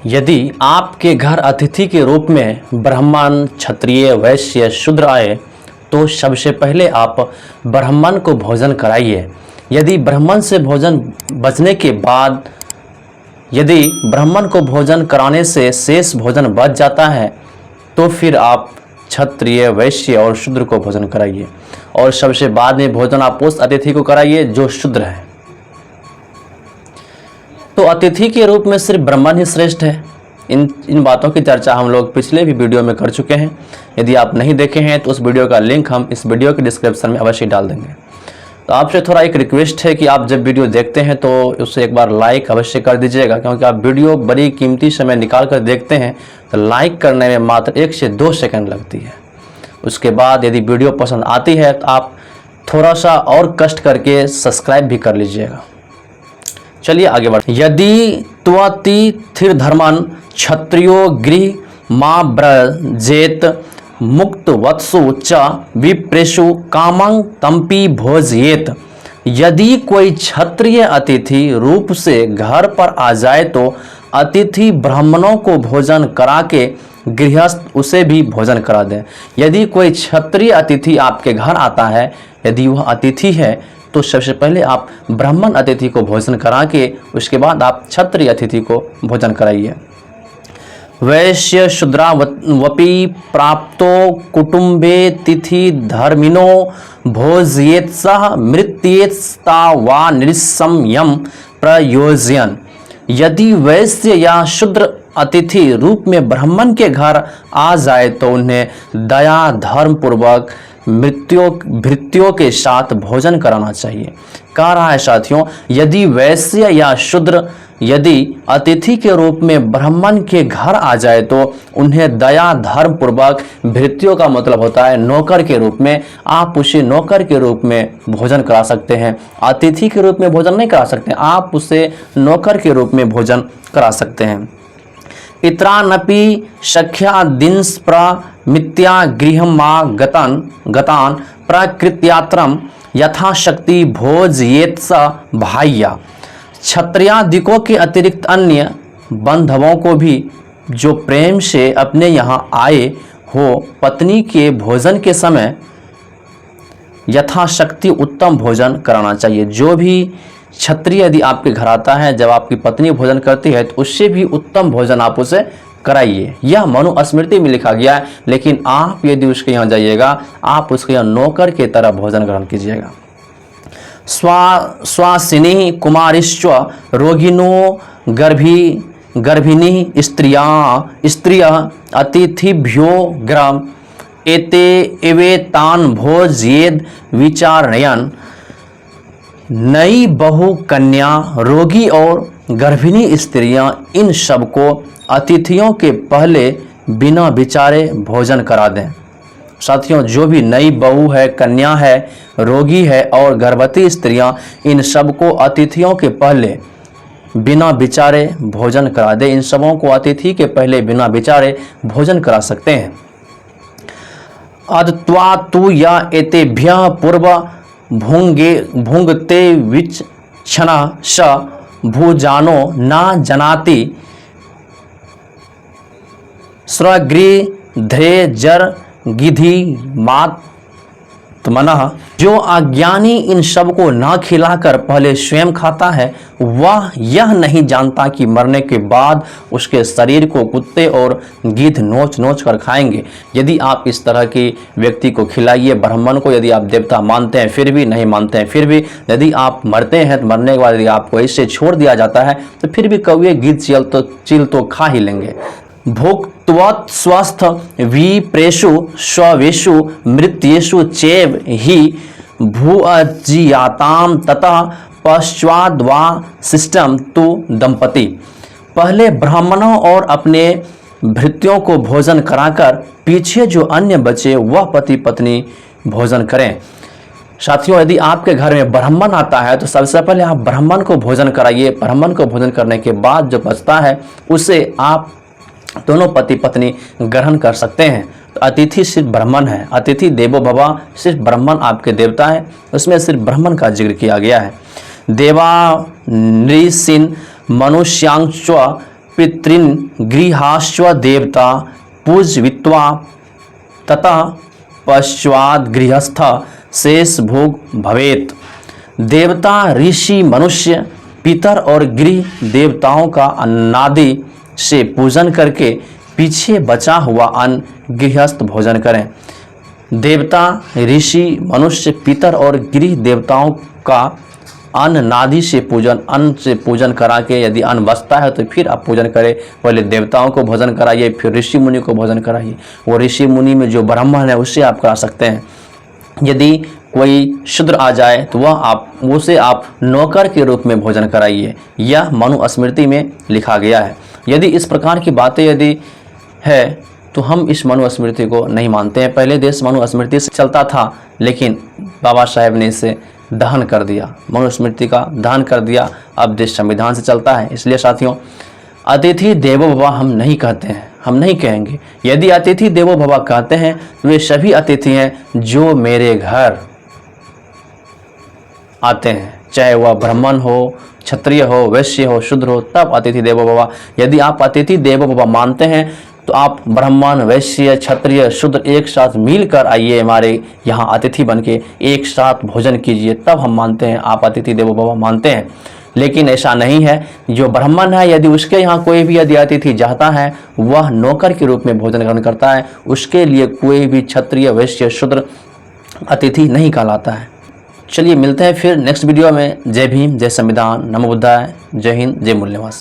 यदि आपके घर अतिथि के रूप में ब्राह्मण, क्षत्रिय, वैश्य, शूद्र आए तो सबसे पहले आप ब्राह्मण को भोजन कराइए। यदि ब्राह्मण से भोजन बचने के बाद यदि ब्राह्मण को भोजन कराने से शेष भोजन बच जाता है तो फिर आप क्षत्रिय, वैश्य और शूद्र को भोजन कराइए और सबसे बाद में भोजन आप उस अतिथि को कराइए जो शूद्र है। तो अतिथि के रूप में सिर्फ ब्राह्मण ही श्रेष्ठ है। इन बातों की चर्चा हम लोग पिछले भी वीडियो में कर चुके हैं। यदि आप नहीं देखे हैं तो उस वीडियो का लिंक हम इस वीडियो के डिस्क्रिप्शन में अवश्य डाल देंगे। तो आपसे थोड़ा एक रिक्वेस्ट है कि आप जब वीडियो देखते हैं तो उसे एक बार लाइक अवश्य कर दीजिएगा, क्योंकि आप वीडियो बड़ी कीमती समय निकाल कर देखते हैं तो लाइक करने में मात्र 1 से 2 सेकंड लगती है। उसके बाद यदि वीडियो पसंद आती है तो आप थोड़ा सा और कष्ट करके सब्सक्राइब भी कर लीजिएगा। चलिए आगे बढ़। यदि त्वति थिर धर्मन क्षत्रियो गृह मां व्रजेत मुक्त वत्सु च विप्रेषु कामं तंपी भोजयेत। यदि कोई क्षत्रिय अतिथि रूप से घर पर आ जाए तो अतिथि ब्राह्मणों को भोजन करा के गृहस्थ उसे भी भोजन करा दें। यदि कोई क्षत्रिय अतिथि आपके घर आता है, यदि वह अतिथि है तो सबसे पहले आप ब्राह्मण अतिथि को भोजन करा के उसके बाद आप क्षत्रिय अतिथि को भोजन कराइए। वैश्य शूद्रावपि प्राप्तो कुटुंबे तिथि धर्मिनो भोजयेत सह मृत्येत्स्ता वा निस्संयम प्रयोजयन। यदि वैश्य या शूद्र अतिथि रूप में ब्राह्मण के घर आ जाए तो उन्हें दया धर्म पूर्वक भृत्यों के साथ भोजन कराना चाहिए। कह रहा है साथियों, यदि वैश्य या शूद्र यदि अतिथि के रूप में ब्राह्मण के घर आ जाए तो उन्हें दया धर्म पूर्वक, भृत्यों का मतलब होता है नौकर के रूप में, आप उसे नौकर के रूप में भोजन करा सकते हैं। अतिथि के रूप में भोजन नहीं करा सकते, आप उसे नौकर के रूप में भोजन करा सकते हैं। पित्रानपि सख्या दिंस प्रमित्या गृहं मा गतान प्रकृत्यात्रम यथाशक्ति भोजयेत स भाइया। क्षत्रियादिकों के अतिरिक्त अन्य बंधवों को भी जो प्रेम से अपने यहाँ आए हो पत्नी के भोजन के समय यथाशक्ति उत्तम भोजन कराना चाहिए। जो भी क्षत्रिय यदि आपके घर आता है, जब आपकी पत्नी भोजन करती है तो उससे भी उत्तम भोजन आप उसे कराइए। यह मनुस्मृति में लिखा गया है, लेकिन आप यदि उसके यहाँ जाइएगा आप उसके यहाँ नौकर के तरह भोजन ग्रहण कीजिएगा। स्वासिनी कुमारिश्च रोगिनो गर्भिणी स्त्रियः अतिथिभ्यो ग्रम एते एवेतान भोजयेद विचारणयन। नई बहू, कन्या, रोगी और गर्भिणी स्त्रियां, इन सब को अतिथियों के पहले बिना विचारे भोजन करा दें। साथियों, जो भी नई बहू है, कन्या है, रोगी है और गर्भवती स्त्रियां, इन सब को अतिथियों के पहले बिना विचारे भोजन करा दें। इन सबों को अतिथि के पहले बिना विचारे भोजन करा सकते हैं। अदत्वा तु या एतेभ्यः पूर्व भुंगते विचक्षणा स भुजानो न जनाति स्वगृध्रे जर गिधि मात्मनः। जो अज्ञानी इन सब को ना खिलाकर पहले स्वयं खाता है वह यह नहीं जानता कि मरने के बाद उसके शरीर को कुत्ते और गिद्ध नोच नोच कर खाएंगे। यदि आप इस तरह की व्यक्ति को खिलाइए, ब्राह्मण को यदि आप देवता मानते हैं फिर भी, नहीं मानते हैं फिर भी, यदि आप मरते हैं तो मरने के बाद यदि आपको ऐसे छोड़ दिया जाता है तो फिर भी कौवे गिद्ध चील तो खा ही लेंगे। भुक्त्वत् स्वस्थ विप्रेषु स्वेषु मृत्येषु चैव हि भुज्याताम ततः पश्चाद्वा शिष्टम तु दंपति। पहले ब्राह्मणों और अपने भृत्यों को भोजन कराकर पीछे जो अन्य बचे वह पति पत्नी भोजन करें। साथियों, यदि आपके घर में ब्राह्मण आता है तो सबसे पहले आप ब्राह्मण को भोजन कराइए। ब्राह्मण को भोजन करने के बाद जो बचता है उसे आप दोनों पति पत्नी ग्रहण कर सकते हैं। तो अतिथि सिर्फ ब्राह्मण है, अतिथि देवो भव, सिर्फ ब्राह्मण आपके देवता है, उसमें सिर्फ ब्राह्मण का जिक्र किया गया है। देवा नृसिन मनुष्यांश्च पितृन् गृहाश्व देवता पूजयित्वा ततः पश्चात् गृहस्थ शेष भोग भवेत्। देवता, ऋषि, मनुष्य, पितर और गृह देवताओं का अन्नादि से पूजन करके पीछे बचा हुआ अन्न गृहस्थ भोजन करें। देवता, ऋषि, मनुष्य, पितर और गृह देवताओं का अन्न नादि से पूजन, अन्न से पूजन करा के यदि अन्न बचता है तो फिर आप पूजन करें। पहले देवताओं को भोजन कराइए, फिर ऋषि मुनि को भोजन कराइए। वो ऋषि मुनि में जो ब्राह्मण है उससे आप करा सकते हैं। यदि कोई शूद्र आ जाए तो उसे आप नौकर के रूप में भोजन कराइए। यह मनुस्मृति में लिखा गया है। यदि इस प्रकार की बातें यदि है तो हम इस मनुस्मृति को नहीं मानते हैं। पहले देश मनुस्मृति से चलता था, लेकिन बाबा साहेब ने इसे दहन कर दिया, मनुस्मृति का दहन कर दिया। अब देश संविधान से चलता है। इसलिए साथियों, अतिथि देवो भव हम नहीं कहते हैं, हम नहीं कहेंगे। यदि अतिथि देवो भव कहते हैं तो वे सभी अतिथि हैं जो मेरे घर आते हैं, चाहे वह ब्राह्मण हो, क्षत्रिय हो, वैश्य हो, शूद्र हो, तब अतिथि देवो भव। यदि आप अतिथि देवो भव मानते हैं तो आप ब्राह्मण, वैश्य, क्षत्रिय, शूद्र एक साथ मिलकर आइए, हमारे यहाँ अतिथि बनके एक साथ भोजन कीजिए, तब हम मानते हैं आप अतिथि देवो भव मानते हैं। लेकिन ऐसा नहीं है। जो ब्राह्मण है यदि उसके यहाँ कोई भी यदि अतिथि जाता है, वह नौकर के रूप में भोजन ग्रहण करता है, उसके लिए कोई भी क्षत्रिय, वैश्य, शूद्र अतिथि नहीं कहलाता है। चलिए मिलते हैं फिर नेक्स्ट वीडियो में। जय भीम, जय संविधान, नमो बुद्धाय, जय हिंद, जय मूल्य निवास।